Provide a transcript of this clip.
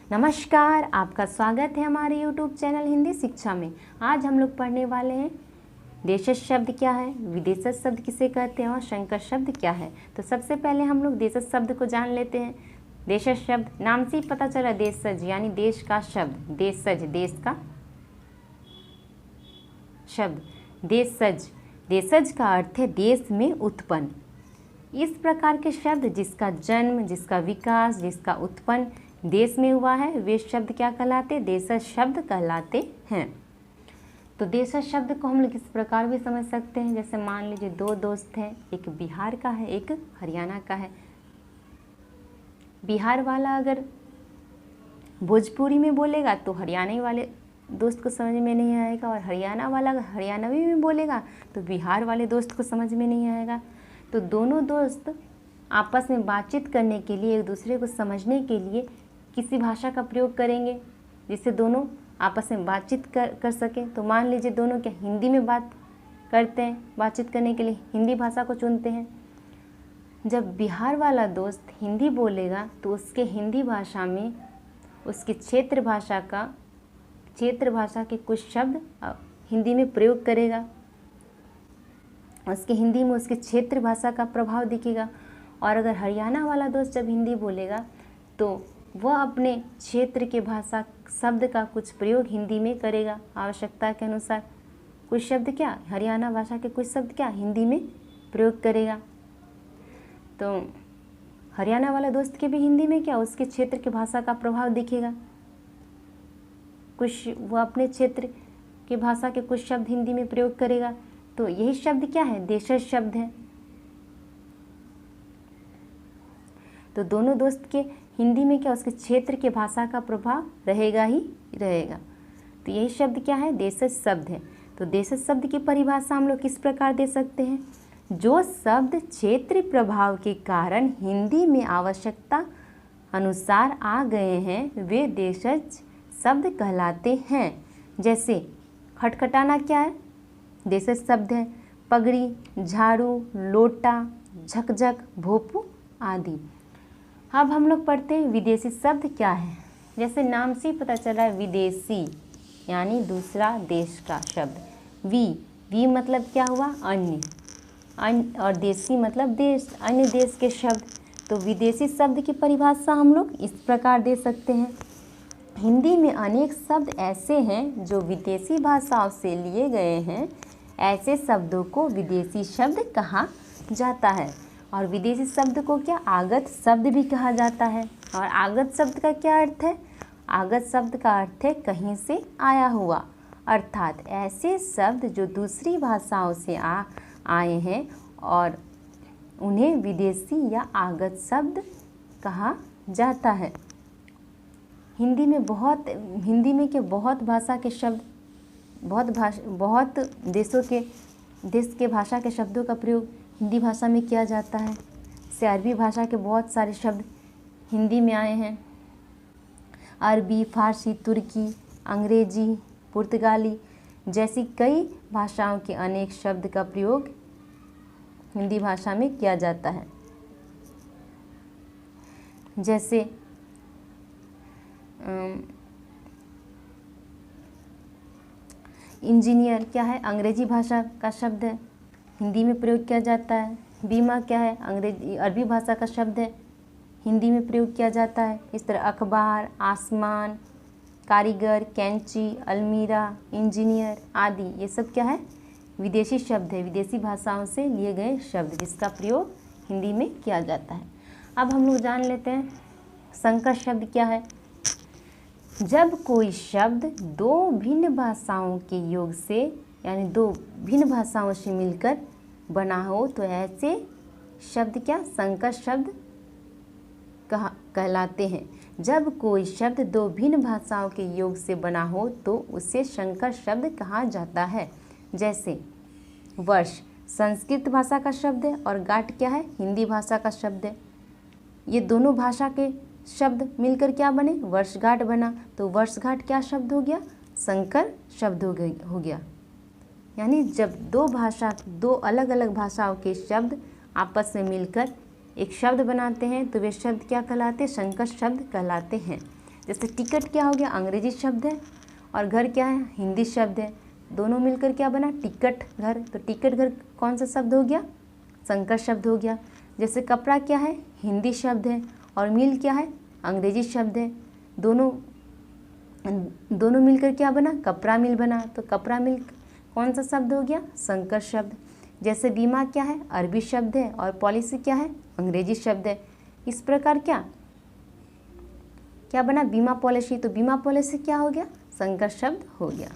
नमस्कार, आपका स्वागत है हमारे YouTube चैनल हिंदी शिक्षा में। आज हम लोग पढ़ने वाले हैं देशज शब्द क्या है, विदेशज शब्द किसे कहते हैं और संकर शब्द क्या है। तो सबसे पहले हम लोग देशज शब्द को जान लेते हैं। देशज शब्द नाम से ही पता चला, देशज यानी देश का शब्द, देशज देश का शब्द, देशज देशज का अर्थ है देश में उत्पन्न। इस प्रकार के शब्द जिसका जन्म, जिसका विकास, जिसका उत्पन्न देश में हुआ है, वे शब्द क्या कहलाते? देशज शब्द कहलाते हैं। तो देशज शब्द को हम लोग इस प्रकार भी समझ सकते हैं, जैसे मान लीजिए दो दोस्त हैं, एक बिहार का है, एक हरियाणा का है। बिहार वाला अगर भोजपुरी में बोलेगा तो हरियाणवी वाले दोस्त को समझ में नहीं आएगा, और हरियाणा वाला अगर हरियाणवी में बोलेगा तो बिहार वाले दोस्त को समझ में नहीं आएगा। तो दोनों दोस्त आपस में बातचीत करने के लिए, एक दूसरे को समझने के लिए किसी भाषा का प्रयोग करेंगे जिससे दोनों आपस में बातचीत कर सकें। तो मान लीजिए दोनों क्या हिंदी में बात करते हैं, बातचीत करने के लिए हिंदी भाषा को चुनते हैं। जब बिहार वाला दोस्त हिंदी बोलेगा तो उसके हिंदी भाषा में उसके क्षेत्र भाषा के कुछ शब्द हिंदी में प्रयोग करेगा, उसके हिंदी में उसके क्षेत्र भाषा का प्रभाव दिखेगा। और अगर हरियाणा वाला दोस्त जब हिंदी बोलेगा तो वह अपने क्षेत्र के भाषा शब्द का कुछ प्रयोग हिंदी में करेगा, आवश्यकता के अनुसार कुछ शब्द क्या हरियाणा भाषा के कुछ शब्द क्या हिंदी में प्रयोग करेगा। तो हरियाणा वाला दोस्त के भी हिंदी में क्या उसके क्षेत्र के भाषा का प्रभाव दिखेगा, कुछ वह अपने क्षेत्र के भाषा के कुछ शब्द हिंदी में प्रयोग करेगा। तो यही शब्द क्या है? देशज शब्द है। तो दोनों दोस्त के हिंदी में क्या उसके क्षेत्र के भाषा का प्रभाव रहेगा ही रहेगा। तो यही शब्द क्या है? देशज शब्द है। तो देशज शब्द की परिभाषा हम लोग किस प्रकार दे सकते हैं? जो शब्द क्षेत्र प्रभाव के कारण हिंदी में आवश्यकता अनुसार आ गए हैं वे देशज शब्द कहलाते हैं। जैसे खटखटाना क्या है? देशज शब्द है। पगड़ी, झाड़ू, लोटा, झकझक, भोपू आदि। अब हम लोग पढ़ते हैं विदेशी शब्द क्या है। जैसे नाम से ही पता चला है विदेशी यानी दूसरा देश का शब्द। वी मतलब क्या हुआ? अन्य, और देशी मतलब देश, अन्य देश के शब्द। तो विदेशी शब्द की परिभाषा हम लोग इस प्रकार दे सकते हैं। हिंदी में अनेक शब्द ऐसे हैं जो विदेशी भाषाओं से लिए गए हैं, ऐसे शब्दों को विदेशी शब्द कहा जाता है। और विदेशी शब्द को क्या आगत शब्द भी कहा जाता है। और आगत शब्द का क्या अर्थ है? आगत शब्द का अर्थ है कहीं से आया हुआ, अर्थात ऐसे शब्द जो दूसरी भाषाओं से आए हैं और उन्हें विदेशी या आगत शब्द कहा जाता है। हिंदी में क्या बहुत भाषा के शब्द, बहुत देश के भाषा के शब्दों का प्रयोग हिंदी भाषा में किया जाता है। जैसे अरबी भाषा के बहुत सारे शब्द हिंदी में आए हैं। अरबी, फारसी, तुर्की, अंग्रेजी, पुर्तगाली जैसी कई भाषाओं के अनेक शब्द का प्रयोग हिंदी भाषा में किया जाता है। जैसे इंजीनियर क्या है? अंग्रेजी भाषा का शब्द है, हिंदी में प्रयोग किया जाता है। बीमा क्या है? अरबी भाषा का शब्द है, हिंदी में प्रयोग किया जाता है। इस तरह अखबार, आसमान, कारीगर, कैंची, अलमीरा, इंजीनियर आदि ये सब क्या है? विदेशी शब्द है, विदेशी भाषाओं से लिए गए शब्द जिसका प्रयोग हिंदी में किया जाता है। अब हम लोग जान लेते हैं संकर शब्द क्या है। जब कोई शब्द दो भिन्न भाषाओं के योग से यानी दो भिन्न भाषाओं से मिलकर बना हो तो ऐसे शब्द क्या संकर शब्द कहलाते हैं। जब कोई शब्द दो भिन्न भाषाओं के योग से बना हो तो उसे संकर शब्द कहा जाता है। जैसे वर्ष संस्कृत भाषा का शब्द है और गाठ क्या है? हिंदी भाषा का शब्द है। ये दोनों भाषा के शब्द मिलकर क्या बने? वर्षगांठ बना। तो वर्षगांठ क्या शब्द हो गया? संकर शब्द हो गया। यानी जब दो अलग अलग भाषाओं के शब्द आपस में मिलकर एक शब्द बनाते हैं तो वे शब्द क्या कहलाते हैं? संकर शब्द कहलाते हैं। जैसे टिकट क्या हो गया, अंग्रेजी शब्द है, और घर क्या है, हिंदी शब्द है। दोनों मिलकर क्या बना, टिकट घर। तो टिकट घर कौन सा शब्द हो गया, संकर शब्द हो गया। जैसे कपड़ा क्या है, हिंदी शब्द है, और मिल क्या है, अंग्रेजी शब्द है। दोनों मिलकर क्या बना, कपड़ा मिल बना। तो कपड़ा मिल कौन सा शब्द हो गया, संकर शब्द। जैसे बीमा क्या है, अरबी शब्द है, और पॉलिसी क्या है, अंग्रेजी शब्द है। इस प्रकार क्या बना, बीमा पॉलिसी। तो बीमा पॉलिसी क्या हो गया, संकर शब्द हो गया।